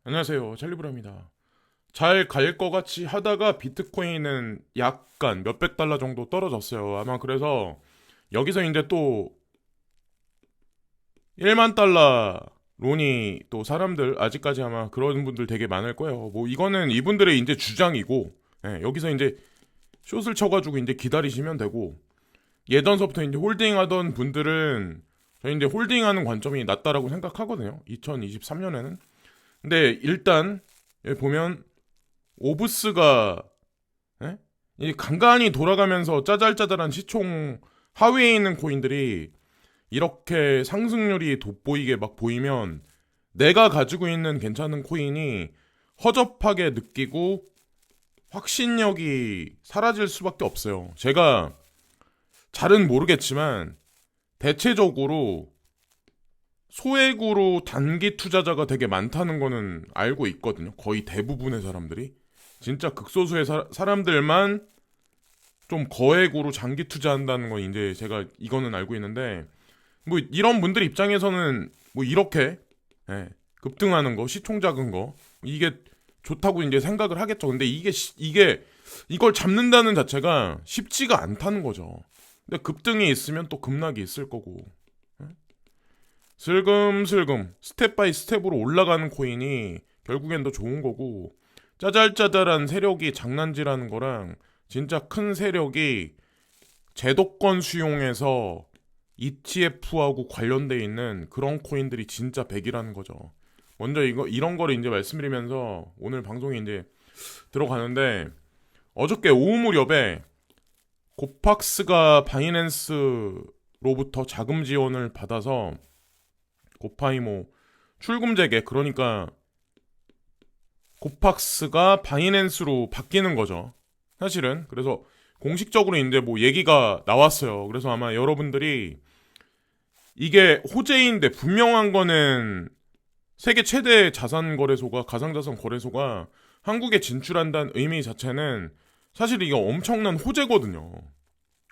안녕하세요. 찰리브라입니다. 잘 갈 것 같이 하다가 비트코인은 약간 몇백 달러 정도 떨어졌어요. 아마 그래서 여기서 이제 또 1만 달러 론이 또 사람들 아직까지 아마 그런 분들 되게 많을 거예요. 뭐 이거는 이분들의 이제 주장이고 여기서 이제 숏을 쳐가지고 이제 기다리시면 되고 예전서부터 이제 홀딩하던 분들은 저희 이제 홀딩하는 관점이 낫다라고 생각하거든요. 2023년에는. 근데 일단 여기 보면 오브스가 예? 이 간간히 돌아가면서 짜잘짜잘한 시총 하위에 있는 코인들이 이렇게 상승률이 돋보이게 막 보이면 내가 가지고 있는 괜찮은 코인이 허접하게 느끼고 확신력이 사라질 수밖에 없어요. 제가 잘은 모르겠지만 대체적으로 소액으로 단기 투자자가 되게 많다는 거는 알고 있거든요. 거의 대부분의 사람들이. 진짜 극소수의 사람들만 좀 거액으로 장기 투자한다는 건 이제 제가 이거는 알고 있는데 뭐 이런 분들 입장에서는 뭐 이렇게 급등하는 거 시총 작은 거 이게 좋다고 이제 생각을 하겠죠. 근데 이게 이걸 잡는다는 자체가 쉽지가 않다는 거죠. 근데 급등이 있으면 또 급락이 있을 거고 슬금슬금 스텝 바이 스텝으로 올라가는 코인이 결국엔 더 좋은 거고 짜잘짜잘한 세력이 장난질하는 거랑 진짜 큰 세력이 제도권 수용해서 ETF하고 관련돼 있는 그런 코인들이 진짜 백이라는 거죠. 먼저 이런 거를 이제 말씀드리면서 오늘 방송에 이제 들어가는데 어저께 오후 무렵에 고팍스가 바이낸스로부터 자금 지원을 받아서 고파이모 출금 재개 그러니까 고팍스가 바이낸스로 바뀌는 거죠. 사실은 그래서 공식적으로 이제 뭐 얘기가 나왔어요. 그래서 아마 여러분들이 이게 호재인데 분명한 거는 세계 최대 자산 거래소가 가상자산 거래소가 한국에 진출한다는 의미 자체는 사실 이게 엄청난 호재거든요.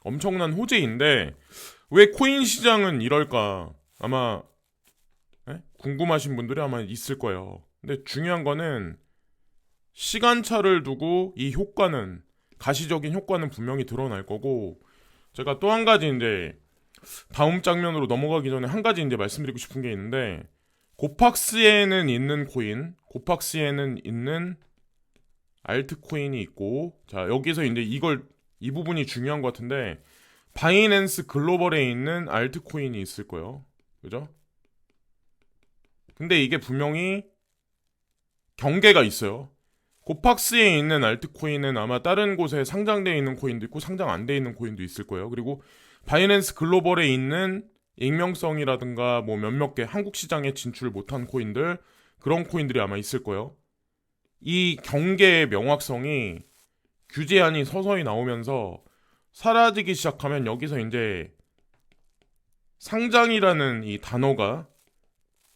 엄청난 호재인데 왜 코인 시장은 이럴까? 아마 궁금하신 분들이 아마 있을 거예요. 근데 중요한 거는 시간차를 두고 이 효과는 가시적인 효과는 분명히 드러날 거고 제가 또 한 가지 이제 다음 장면으로 넘어가기 전에 한 가지 이제 말씀드리고 싶은 게 있는데 고팍스에는 있는 코인, 고팍스에는 있는 알트코인이 있고 자 여기서 이제 이 부분이 중요한 것 같은데 바이낸스 글로벌에 있는 알트코인이 있을 거예요. 그죠? 근데 이게 분명히 경계가 있어요. 고팍스에 있는 알트코인은 아마 다른 곳에 상장되어 있는 코인도 있고 상장 안 돼 있는 코인도 있을 거예요. 그리고 바이낸스 글로벌에 있는 익명성이라든가 뭐 몇몇 개 한국 시장에 진출 못한 코인들 그런 코인들이 아마 있을 거예요. 이 경계의 명확성이 규제안이 서서히 나오면서 사라지기 시작하면 여기서 이제 상장이라는 이 단어가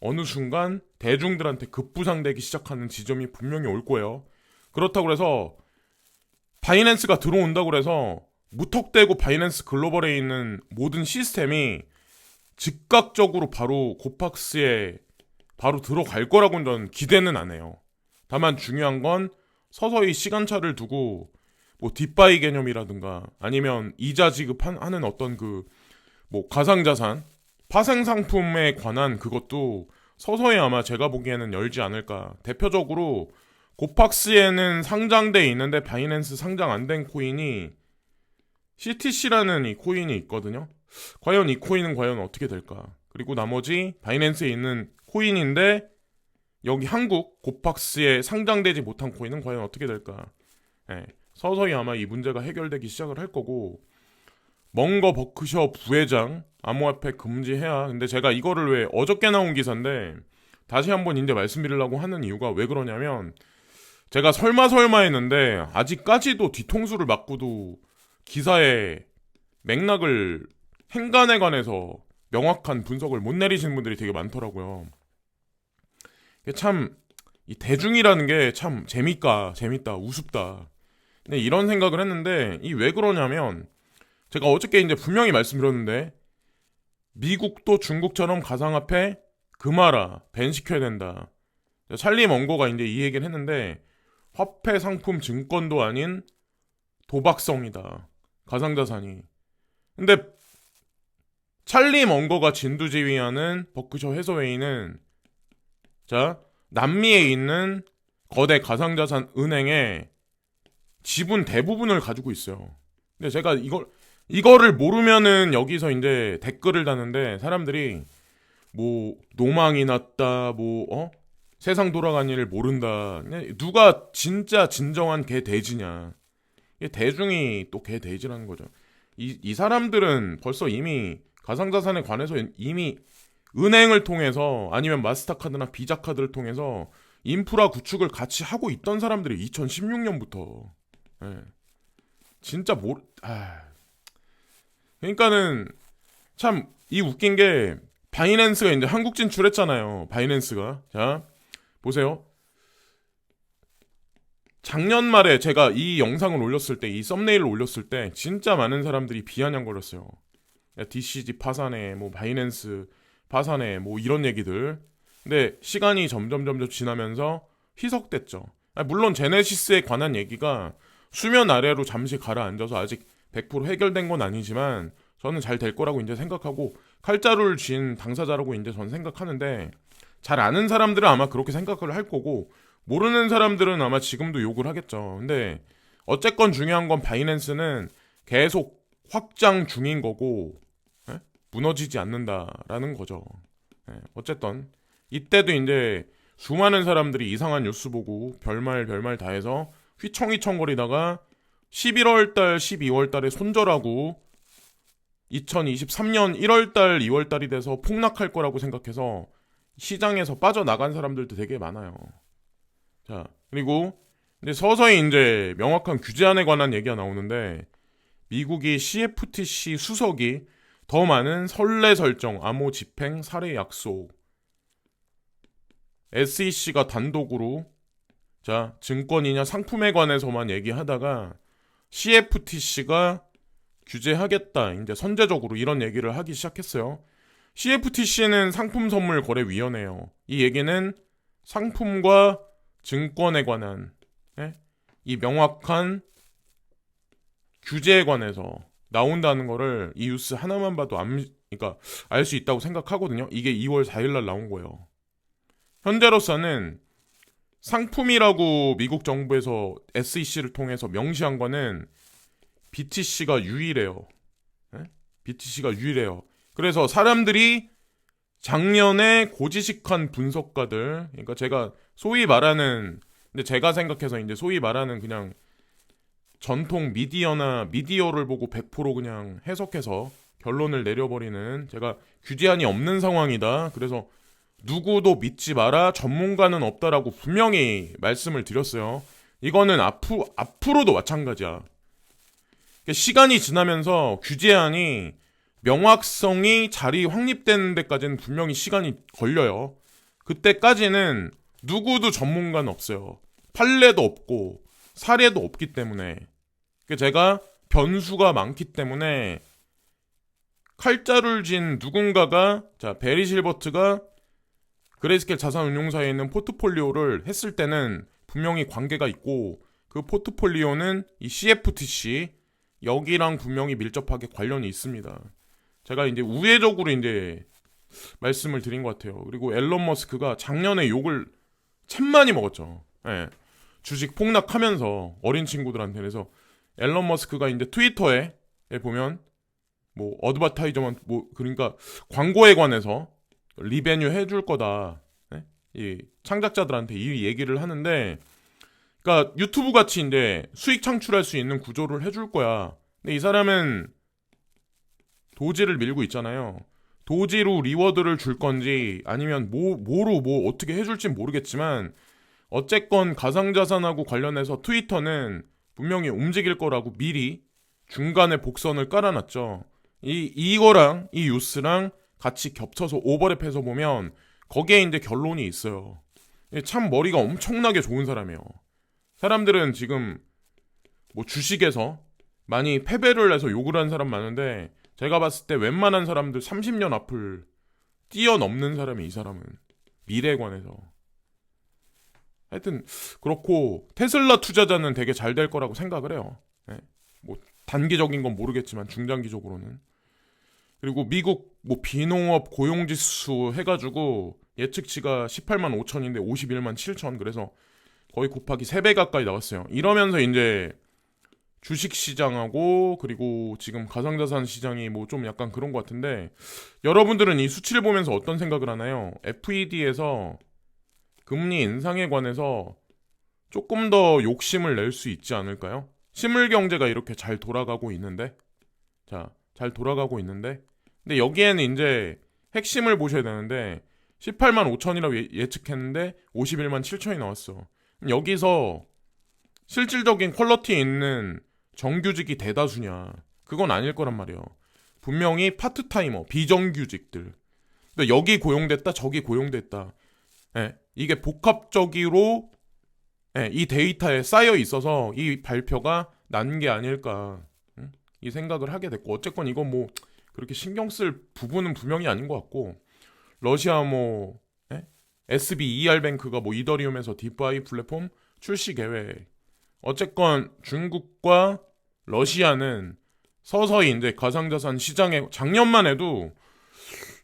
어느 순간 대중들한테 급부상되기 시작하는 지점이 분명히 올 거예요. 그렇다고 해서 바이낸스가 들어온다고 해서 무턱대고 바이낸스 글로벌에 있는 모든 시스템이 즉각적으로 바로 고팍스에 바로 들어갈 거라고는 저는 기대는 안 해요. 다만 중요한 건 서서히 시간차를 두고 뭐 뒷바이 개념이라든가 아니면 이자 지급하는 어떤 그 뭐 가상자산 파생 상품에 관한 그것도 서서히 아마 제가 보기에는 열지 않을까. 대표적으로 고팍스에는 상장돼 있는데 바이낸스 상장 안 된 코인이 CTC라는 이 코인이 있거든요. 과연 이 코인은 과연 어떻게 될까? 그리고 나머지 바이낸스에 있는 코인인데 여기 한국 고팍스에 상장되지 못한 코인은 과연 어떻게 될까? 서서히 아마 이 문제가 해결되기 시작을 할 거고 멍거 버크셔 부회장 암호화폐 금지해야. 근데 제가 이거를 왜 어저께 나온 기사인데 다시 한번 이제 말씀드리려고 하는 이유가 왜 그러냐면 제가 설마 했는데 아직까지도 뒤통수를 맞고도 기사에 맥락을 행간에 관해서 명확한 분석을 못 내리시는 분들이 되게 많더라고요. 참 이 대중이라는 게 참 재밌다, 우습다. 근데 이런 생각을 했는데 이 왜 그러냐면 제가 어저께 이제 분명히 말씀드렸는데 미국도 중국처럼 가상화폐 금하라 밴 시켜야 된다. 찰리 먼거가 이제 이 얘기를 했는데 화폐, 상품, 증권도 아닌 도박성이다. 가상자산이. 근데 찰리 먼거가 진두지휘하는 버크셔 해서웨이는 자 남미에 있는 거대 가상자산 은행의 지분 대부분을 가지고 있어요. 근데 제가 이거를 모르면은 여기서 이제 댓글을 다는데 사람들이 뭐 노망이 났다 세상 돌아가는 일을 모른다. 누가 진짜 진정한 개돼지냐. 대중이 또 개돼지라는 거죠. 이 사람들은 벌써 이미 가상자산에 관해서 이미 은행을 통해서 아니면 마스터카드나 비자카드를 통해서 인프라 구축을 같이 하고 있던 사람들이 2016년부터 진짜 그러니까는 참 이 웃긴 게 바이낸스가 이제 한국 진출했잖아요. 바이낸스가 자 보세요. 작년 말에 제가 이 영상을 올렸을 때, 이 썸네일을 올렸을 때 진짜 많은 사람들이 비아냥거렸어요. DCG 파산해, 뭐 바이낸스 파산해, 뭐 이런 얘기들. 근데 시간이 점점 지나면서 희석됐죠. 물론 제네시스에 관한 얘기가 수면 아래로 잠시 가라앉아서 아직 100% 해결된 건 아니지만 저는 잘 될 거라고 이제 생각하고 칼자루를 쥔 당사자라고 이제 저는 생각하는데 잘 아는 사람들은 아마 그렇게 생각을 할 거고 모르는 사람들은 아마 지금도 욕을 하겠죠. 근데 어쨌건 중요한 건 바이낸스는 계속 확장 중인 거고 무너지지 않는다라는 거죠. 어쨌든 이때도 이제 수많은 사람들이 이상한 뉴스 보고 별말 다 해서 휘청휘청거리다가 11월달, 12월달에 손절하고 2023년 1월달, 2월달이 돼서 폭락할 거라고 생각해서 시장에서 빠져나간 사람들도 되게 많아요. 자, 그리고 이제 서서히 이제 명확한 규제안에 관한 얘기가 나오는데 미국이 CFTC 수석이 더 많은 선례 설정, 암호 집행, 사례 약속 SEC가 단독으로 자 증권이냐 상품에 관해서만 얘기하다가 CFTC가 규제하겠다 이제 선제적으로 이런 얘기를 하기 시작했어요. CFTC는 상품선물거래위원회예요. 이 얘기는 상품과 증권에 관한 이 명확한 규제에 관해서 나온다는 거를 이 뉴스 하나만 봐도 그러니까 알 수 있다고 생각하거든요. 이게 2월 4일날 나온 거예요. 현재로서는 상품이라고 미국 정부에서 SEC를 통해서 명시한 거는 BTC가 유일해요. BTC가 유일해요. 그래서 사람들이 작년에 고지식한 분석가들, 그러니까 제가 소위 말하는, 근데 제가 생각해서 이제 소위 말하는 그냥 전통 미디어를 보고 100% 그냥 해석해서 결론을 내려버리는 제가 규제안이 없는 상황이다. 그래서 누구도 믿지 마라. 전문가는 없다라고 분명히 말씀을 드렸어요. 이거는 앞으로도 마찬가지야. 시간이 지나면서 규제안이 명확성이 자리 확립되는 데까지는 분명히 시간이 걸려요. 그때까지는 누구도 전문가는 없어요. 판례도 없고 사례도 없기 때문에 제가 변수가 많기 때문에 칼자루를 쥔 누군가가 베리 실버트가 그레이스케일 자산운용사에 있는 포트폴리오를 했을 때는 분명히 관계가 있고 그 포트폴리오는 이 CFTC 여기랑 분명히 밀접하게 관련이 있습니다. 제가 이제 우회적으로 이제 말씀을 드린 것 같아요. 그리고 앨런 머스크가 작년에 욕을 참 많이 먹었죠. 주식 폭락하면서 어린 친구들한테. 그래서 앨런 머스크가 이제 트위터에 보면 뭐 어드버타이저먼트 그러니까 광고에 관해서 리베뉴 해줄 거다. 이 창작자들한테 이 얘기를 하는데, 그러니까 유튜브 같이 이제 수익 창출할 수 있는 구조를 해줄 거야. 근데 이 사람은 도지를 밀고 있잖아요. 도지로 리워드를 줄 건지 아니면 뭐로 어떻게 해줄지 모르겠지만 어쨌건 가상자산하고 관련해서 트위터는 분명히 움직일 거라고 미리 중간에 복선을 깔아놨죠. 이거랑 이 뉴스랑 같이 겹쳐서 오버랩해서 보면 거기에 이제 결론이 있어요. 참 머리가 엄청나게 좋은 사람이에요. 사람들은 지금 뭐 주식에서 많이 패배를 해서 욕을 하는 사람 많은데 제가 봤을 때 웬만한 사람들 30년 앞을 뛰어넘는 사람이 이 사람은 미래에 관해서. 하여튼 그렇고 테슬라 투자자는 되게 잘 될 거라고 생각을 해요. 예. 뭐 단기적인 건 모르겠지만 중장기적으로는. 그리고 미국 뭐 비농업 고용지수 해가지고 예측치가 18만 5천인데 51만 7천, 그래서 거의 곱하기 3배 가까이 나왔어요. 이러면서 이제 주식시장하고 그리고 지금 가상자산 시장이 뭐 좀 약간 그런 것 같은데, 여러분들은 이 수치를 보면서 어떤 생각을 하나요? FED에서 금리 인상에 관해서 조금 더 욕심을 낼 수 있지 않을까요? 실물 경제가 이렇게 잘 돌아가고 있는데, 잘 돌아가고 있는데, 근데 여기에는 이제 핵심을 보셔야 되는데 18만 5천이라고 예측했는데 51만 7천이 나왔어. 여기서 실질적인 퀄리티 있는 정규직이 대다수냐? 그건 아닐 거란 말이에요. 분명히 파트타이머, 비정규직들. 근데 여기 고용됐다, 저기 고용됐다. 예, 이게 복합적으로 이 데이터에 쌓여 있어서 이 발표가 난 게 아닐까, 이 생각을 하게 됐고, 어쨌건 이건 뭐 그렇게 신경 쓸 부분은 분명히 아닌 것 같고, 러시아 뭐 SBER뱅크가 뭐 이더리움에서 디파이 플랫폼 출시 계획. 어쨌건 중국과 러시아는 서서히 이제 가상자산 시장에, 작년만 해도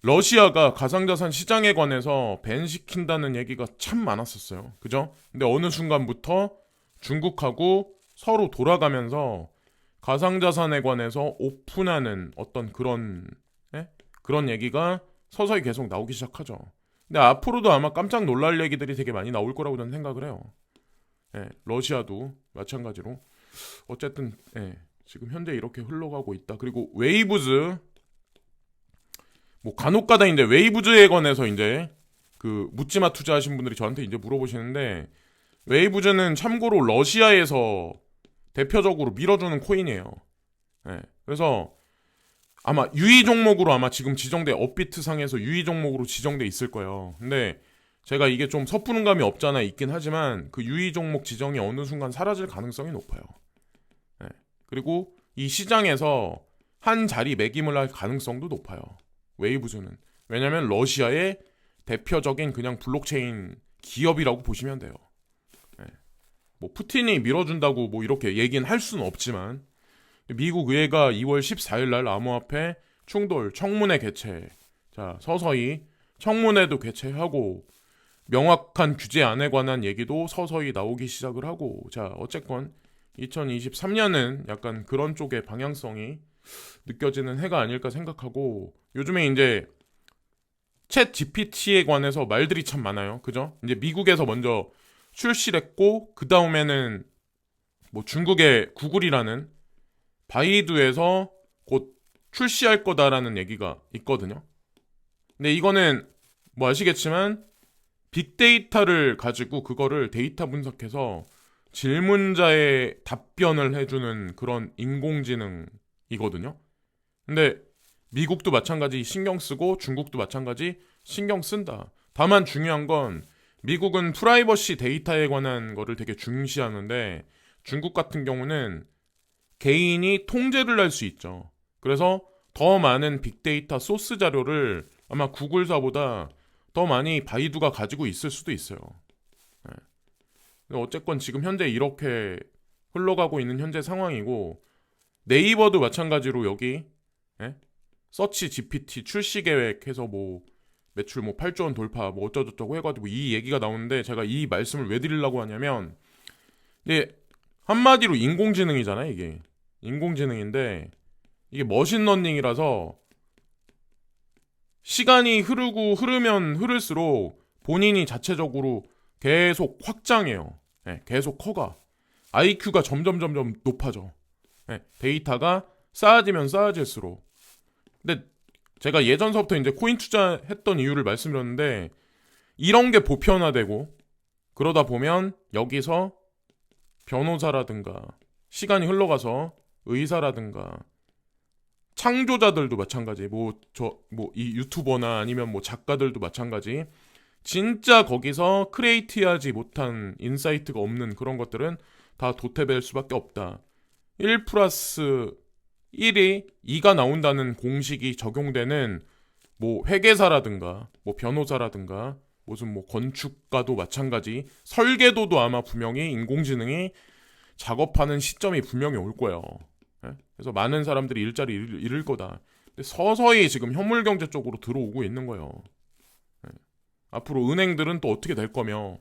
러시아가 가상자산 시장에 관해서 밴 시킨다는 얘기가 참 많았었어요. 그죠? 근데 어느 순간부터 중국하고 서로 돌아가면서 가상자산에 관해서 오픈하는 어떤 그런 얘기가 서서히 계속 나오기 시작하죠. 근데 앞으로도 아마 깜짝 놀랄 얘기들이 되게 많이 나올 거라고 저는 생각을 해요. 러시아도 마찬가지로. 어쨌든 지금 현재 이렇게 흘러가고 있다. 그리고 웨이브즈, 뭐 간혹가다 이제 웨이브즈에 관해서 이제 그 묻지마 투자하신 분들이 저한테 이제 물어보시는데, 웨이브즈는 참고로 러시아에서 대표적으로 밀어주는 코인이에요. 그래서 아마 유의 종목으로 아마 지금 지정돼, 업비트 상에서 유의 종목으로 지정돼 있을 거예요. 근데 제가 이게 좀 섣부른 감이 없잖아 있긴 하지만 그 유의 종목 지정이 어느 순간 사라질 가능성이 높아요. 그리고 이 시장에서 한 자리 매김을 할 가능성도 높아요. 웨이브즈는. 왜냐면 러시아의 대표적인 그냥 블록체인 기업이라고 보시면 돼요. 뭐 푸틴이 밀어준다고 뭐 이렇게 얘기는 할 수는 없지만, 미국 의회가 2월 14일 날 암호화폐 충돌 청문회 개최. 서서히 청문회도 개최하고 명확한 규제안에 관한 얘기도 서서히 나오기 시작을 하고, 어쨌건 2023년은 약간 그런 쪽의 방향성이 느껴지는 해가 아닐까 생각하고, 요즘에 이제 챗 GPT에 관해서 말들이 참 많아요. 그죠? 이제 미국에서 먼저 출시를 했고, 그 다음에는 뭐 중국의 구글이라는 바이두에서 곧 출시할 거다라는 얘기가 있거든요. 근데 이거는 뭐 아시겠지만 빅데이터를 가지고 그거를 데이터 분석해서 질문자의 답변을 해주는 그런 인공지능이거든요. 근데 미국도 마찬가지 신경 쓰고 중국도 마찬가지 신경 쓴다. 다만 중요한 건 미국은 프라이버시 데이터에 관한 거를 되게 중시하는데, 중국 같은 경우는 개인이 통제를 할 수 있죠. 그래서 더 많은 빅데이터 소스 자료를 아마 구글사보다 더 많이 바이두가 가지고 있을 수도 있어요. 어쨌건 지금 현재 이렇게 흘러가고 있는 현재 상황이고, 네이버도 마찬가지로 여기 서치 GPT 출시 계획해서 뭐 매출 뭐 8조 원 돌파 뭐 어쩌고저쩌고 해가지고 이 얘기가 나오는데, 제가 이 말씀을 왜 드리려고 하냐면, 한마디로 인공지능이잖아요. 이게 인공지능인데 이게 머신러닝이라서 시간이 흐르면 흐를수록 본인이 자체적으로 계속 확장해요. 계속 커가. IQ가 점점 높아져. 데이터가 쌓아지면 쌓아질수록. 근데 제가 예전서부터 이제 코인 투자했던 이유를 말씀드렸는데, 이런 게 보편화되고 그러다 보면 여기서 변호사라든가 시간이 흘러가서 의사라든가 창조자들도 마찬가지, 이 유튜버나 아니면 뭐 작가들도 마찬가지, 진짜 거기서 크리에이티하지 못한 인사이트가 없는 그런 것들은 다 도태될 수밖에 없다. 1 플러스 1이 2가 나온다는 공식이 적용되는 뭐 회계사라든가 뭐 변호사라든가 무슨 뭐 건축가도 마찬가지, 설계도도 아마 분명히 인공지능이 작업하는 시점이 분명히 올 거예요. 예? 그래서 많은 사람들이 일자리 잃을 거다. 근데 서서히 지금 현물경제 쪽으로 들어오고 있는 거예요. 예. 앞으로 은행들은 또 어떻게 될 거며,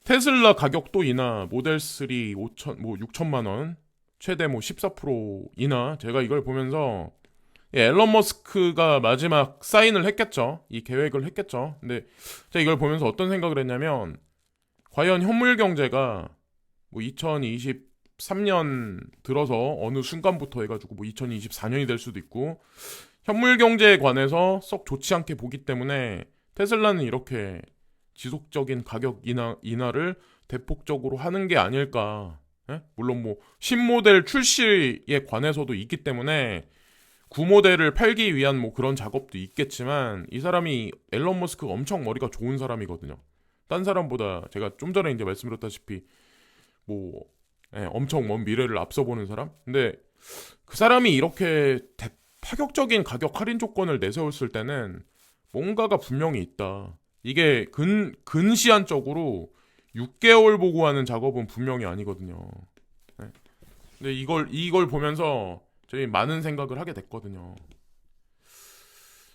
테슬라 가격도 인하, 모델 3 6천만 원, 최대 14% 인하. 제가 이걸 보면서 앨런 머스크가 마지막 사인을 했겠죠. 이 계획을 했겠죠. 근데 제가 이걸 보면서 어떤 생각을 했냐면, 과연 현물 경제가 2023년 들어서 어느 순간부터 해가지고 2024년이 될 수도 있고, 현물 경제에 관해서 썩 좋지 않게 보기 때문에 테슬라는 이렇게 지속적인 가격 인하를 대폭적으로 하는 게 아닐까. 예? 물론 신모델 출시에 관해서도 있기 때문에 구모델을 팔기 위한 그런 작업도 있겠지만, 이 사람이 앨런 머스크가 엄청 머리가 좋은 사람이거든요. 딴 사람보다 제가 좀 전에 이제 말씀드렸다시피 엄청 먼 미래를 앞서보는 사람? 근데 그 사람이 이렇게 파격적인 가격 할인 조건을 내세웠을 때는 뭔가가 분명히 있다. 이게 근시안적으로 6개월 보고 하는 작업은 분명히 아니거든요. 네. 근데 이걸 보면서 저희 많은 생각을 하게 됐거든요.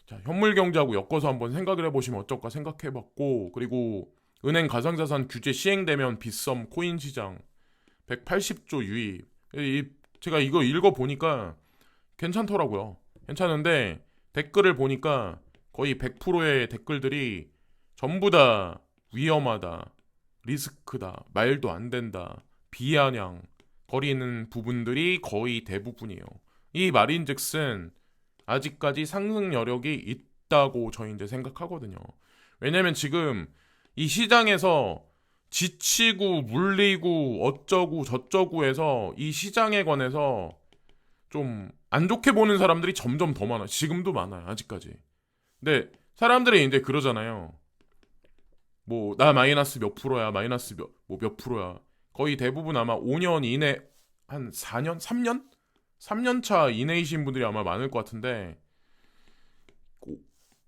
자, 현물 경제하고 엮어서 한번 생각을 해보시면 어떨까 생각해봤고, 그리고 은행 가상자산 규제 시행되면 빗썸 코인 시장 180조 유입. 제가 이거 읽어보니까 괜찮더라고요. 괜찮은데 댓글을 보니까 거의 100%의 댓글들이 전부 다 위험하다, 리스크다, 말도 안 된다, 비아냥 거리는 부분들이 거의 대부분이에요. 이 말인즉슨 아직까지 상승 여력이 있다고 저희 이제 생각하거든요. 왜냐면 지금 이 시장에서 지치고 물리고 어쩌고 저쩌고 해서 이 시장에 관해서 좀 안 좋게 보는 사람들이 점점 더 많아. 지금도 많아요. 아직까지. 근데 사람들이 이제 그러잖아요. 나 마이너스 몇 프로야, 마이너스 몇 프로야. 거의 대부분 아마 5년 이내, 한 4년? 3년? 3년 차 이내이신 분들이 아마 많을 것 같은데,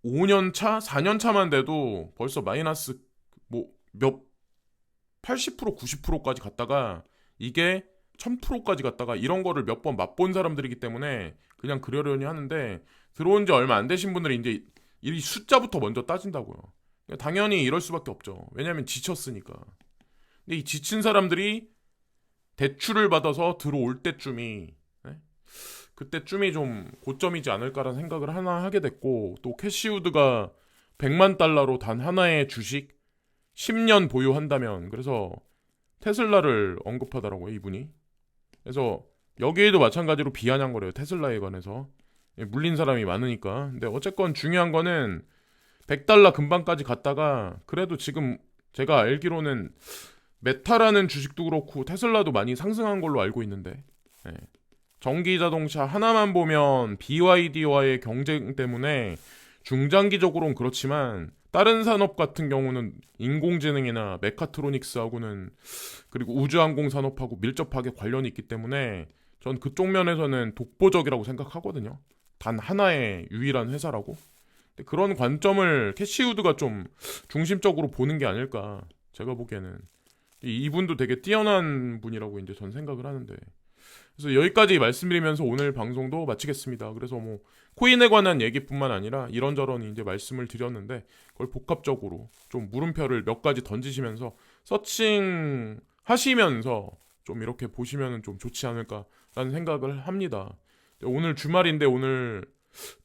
5년 차, 4년 차만 돼도 벌써 마이너스 몇 80%, 90%까지 갔다가 이게 1000%까지 갔다가 이런 거를 몇 번 맛본 사람들이기 때문에 그냥 그러려니 하는데, 들어온 지 얼마 안 되신 분들이 이제 이 숫자부터 먼저 따진다고요. 당연히 이럴 수밖에 없죠. 왜냐면 지쳤으니까. 근데 이 지친 사람들이 대출을 받아서 들어올 때쯤이, 네? 그때쯤이 좀 고점이지 않을까라는 생각을 하나 하게 됐고, 또 캐시우드가 100만 달러로 단 하나의 주식 10년 보유한다면, 그래서 테슬라를 언급하더라고요, 이분이. 그래서 여기에도 마찬가지로 비아냥거려요, 테슬라에 관해서. 물린 사람이 많으니까. 근데 어쨌건 중요한 거는 100달러 근방까지 갔다가, 그래도 지금 제가 알기로는 메타라는 주식도 그렇고 테슬라도 많이 상승한 걸로 알고 있는데, 네. 전기 자동차 하나만 보면 BYD와의 경쟁 때문에 중장기적으로는 그렇지만, 다른 산업 같은 경우는 인공지능이나 메카트로닉스하고는, 그리고 우주항공 산업하고 밀접하게 관련이 있기 때문에 전 그쪽 면에서는 독보적이라고 생각하거든요. 단 하나의 유일한 회사라고. 그런 관점을 캐시우드가 좀 중심적으로 보는 게 아닐까, 제가 보기에는. 이분도 되게 뛰어난 분이라고 이제 전 생각을 하는데. 그래서 여기까지 말씀드리면서 오늘 방송도 마치겠습니다. 그래서 코인에 관한 얘기뿐만 아니라 이런저런 이제 말씀을 드렸는데, 그걸 복합적으로 좀 물음표를 몇 가지 던지시면서 서칭 하시면서 좀 이렇게 보시면 좀 좋지 않을까라는 생각을 합니다. 오늘 주말인데 오늘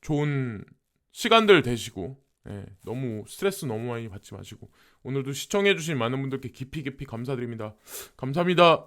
좋은 시간들 되시고, 너무 스트레스 너무 많이 받지 마시고, 오늘도 시청해주신 많은 분들께 깊이 감사드립니다. 감사합니다.